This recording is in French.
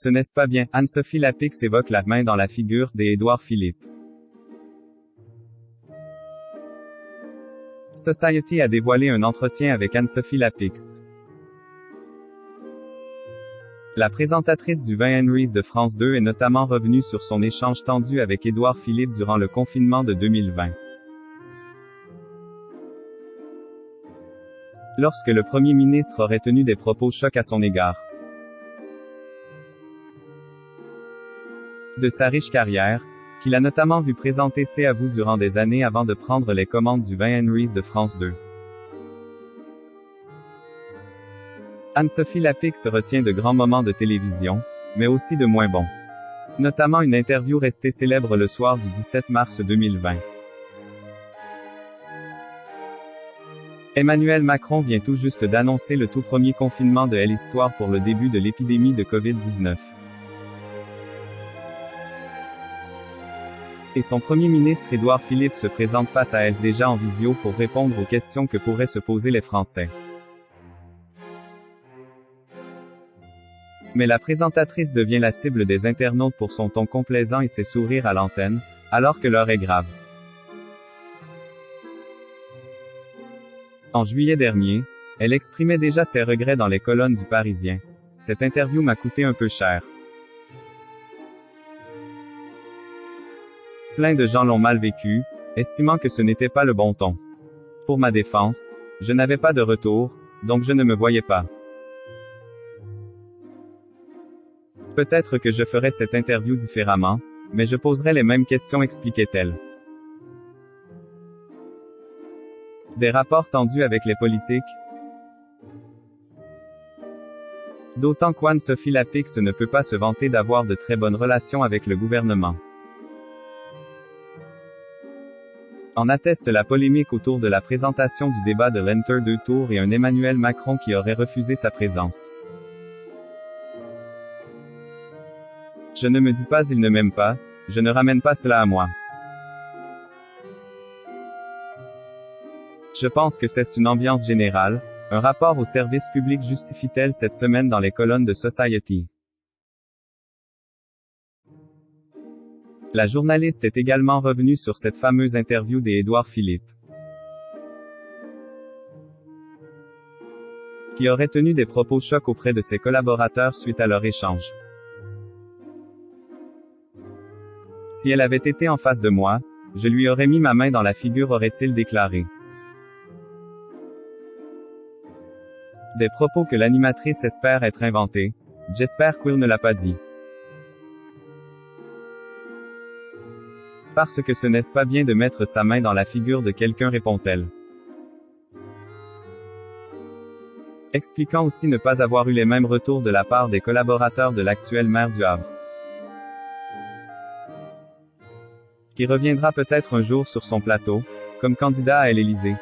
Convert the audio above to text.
Ce n'est pas bien. Anne-Sophie Lapix évoque la main dans la figure d'Édouard Philippe. Society a dévoilé un entretien avec Anne-Sophie Lapix. La présentatrice du 20 Henrys de France 2 est notamment revenue sur son échange tendu avec Édouard Philippe durant le confinement de 2020. Lorsque le Premier ministre aurait tenu des propos chocs à son égard. De sa riche carrière, qu'il a notamment vu présenter C'est à vous durant des années avant de prendre les commandes du 20 Henrys de France 2. Anne-Sophie Lapix retient de grands moments de télévision, mais aussi de moins bons. Notamment une interview restée célèbre le soir du 17 mars 2020. Emmanuel Macron vient tout juste d'annoncer le tout premier confinement de l'histoire pour le début de l'épidémie de Covid-19. Et son Premier ministre Édouard Philippe se présente face à elle déjà en visio pour répondre aux questions que pourraient se poser les Français. Mais la présentatrice devient la cible des internautes pour son ton complaisant et ses sourires à l'antenne, alors que l'heure est grave. En juillet dernier, elle exprimait déjà ses regrets dans les colonnes du Parisien. Cette interview m'a coûté un peu cher. Plein de gens l'ont mal vécu, estimant que ce n'était pas le bon ton. Pour ma défense, je n'avais pas de retour, donc je ne me voyais pas. Peut-être que je ferais cette interview différemment, mais je poserais les mêmes questions, expliquait-elle. Des rapports tendus avec les politiques. D'autant qu'Anne-Sophie Lapix ne peut pas se vanter d'avoir de très bonnes relations avec le gouvernement. En atteste la polémique autour de la présentation du débat de l'Entre-deux tours et un Emmanuel Macron qui aurait refusé sa présence. Je ne me dis pas il ne m'aime pas, je ne ramène pas cela à moi. Je pense que c'est une ambiance générale. Un rapport au service public justifie-t-elle cette semaine dans les colonnes de Society. La journaliste est également revenue sur cette fameuse interview d'Édouard Philippe, qui aurait tenu des propos chocs auprès de ses collaborateurs suite à leur échange. Si elle avait été en face de moi, je lui aurais mis ma main dans la figure, aurait-il déclaré. Des propos que l'animatrice espère être inventés. J'espère qu'il ne l'a pas dit. Parce que ce n'est pas bien de mettre sa main dans la figure de quelqu'un, répond-elle. Expliquant aussi ne pas avoir eu les mêmes retours de la part des collaborateurs de l'actuel maire du Havre, qui reviendra peut-être un jour sur son plateau, comme candidat à l'Élysée.